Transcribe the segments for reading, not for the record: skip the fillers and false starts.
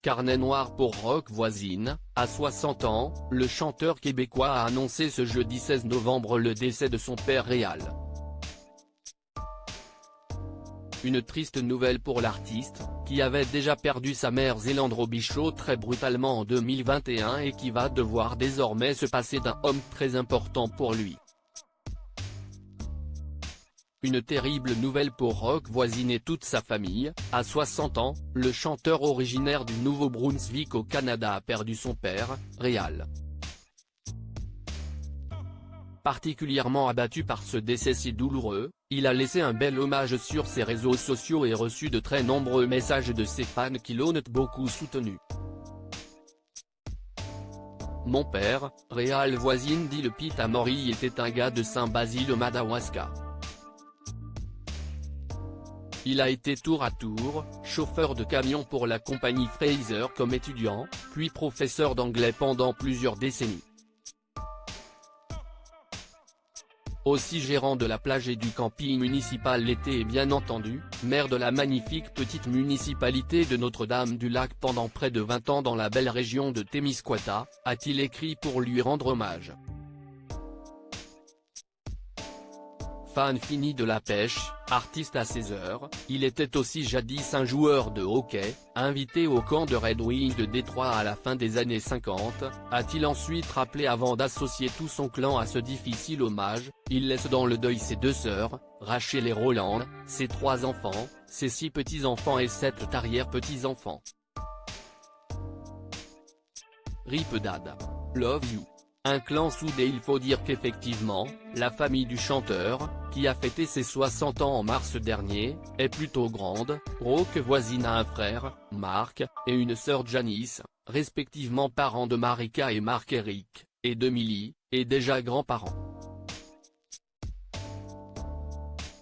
Carnet noir pour Rock Voisine. À 60 ans, le chanteur québécois a annoncé ce jeudi 16 novembre le décès de son père Réal. Une triste nouvelle pour l'artiste, qui avait déjà perdu sa mère Zélande Robichaud très brutalement en 2021 et qui va devoir désormais se passer d'un homme très important pour lui. Une terrible nouvelle pour Rock Voisine et toute sa famille. À 60 ans, le chanteur originaire du Nouveau-Brunswick au Canada a perdu son père, Réal. Particulièrement abattu par ce décès si douloureux, il a laissé un bel hommage sur ses réseaux sociaux et reçu de très nombreux messages de ses fans qui l'ont beaucoup soutenu. Mon père, Réal Voisine dit le Pita Mori était un gars de Saint-Basile au Madawaska. Il a été tour à tour, chauffeur de camion pour la compagnie Fraser comme étudiant, puis professeur d'anglais pendant plusieurs décennies. Aussi gérant de la plage et du camping municipal l'été et bien entendu, maire de la magnifique petite municipalité de Notre-Dame-du-Lac pendant près de 20 ans dans la belle région de Témiscouata, a-t-il écrit pour lui rendre hommage. Fan fini de la pêche, artiste à ses heures, il était aussi jadis un joueur de hockey, invité au camp de Red Wings de Détroit à la fin des années 50, a-t-il ensuite rappelé avant d'associer tout son clan à ce difficile hommage. Il laisse dans le deuil ses 2 sœurs, Rachel et Roland, ses 3 enfants, ses 6 petits-enfants et 7 arrière-petits-enfants. Rip Dad. Love you. Un clan soudé. Il faut dire qu'effectivement, la famille du chanteur, qui a fêté ses 60 ans en mars dernier, est plutôt grande. Rock Voisine a un frère, Marc, et une sœur Janice, respectivement parents de Marika et Marc-Éric, et de Millie, et déjà grands-parents.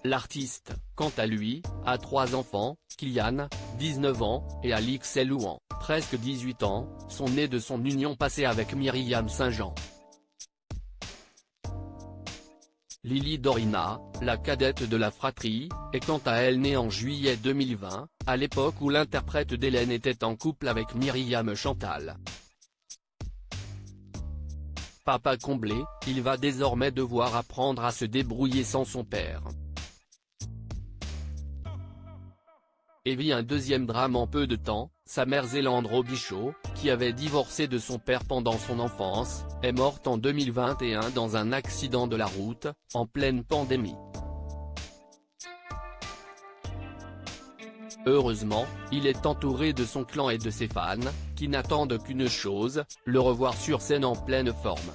L'artiste, quant à lui, a 3 enfants, Kylian, 19 ans, et Alix Elouan, presque 18 ans, sont nés de son union passée avec Myriam Saint-Jean. Lily Dorina, la cadette de la fratrie, est quant à elle née en juillet 2020, à l'époque où l'interprète d'Hélène était en couple avec Myriam Chantal. Papa comblé, il va désormais devoir apprendre à se débrouiller sans son père. Et vit un deuxième drame en peu de temps. Sa mère Zélande Robichaud, qui avait divorcé de son père pendant son enfance, est morte en 2021 dans un accident de la route, en pleine pandémie. Heureusement, il est entouré de son clan et de ses fans, qui n'attendent qu'une chose, le revoir sur scène en pleine forme.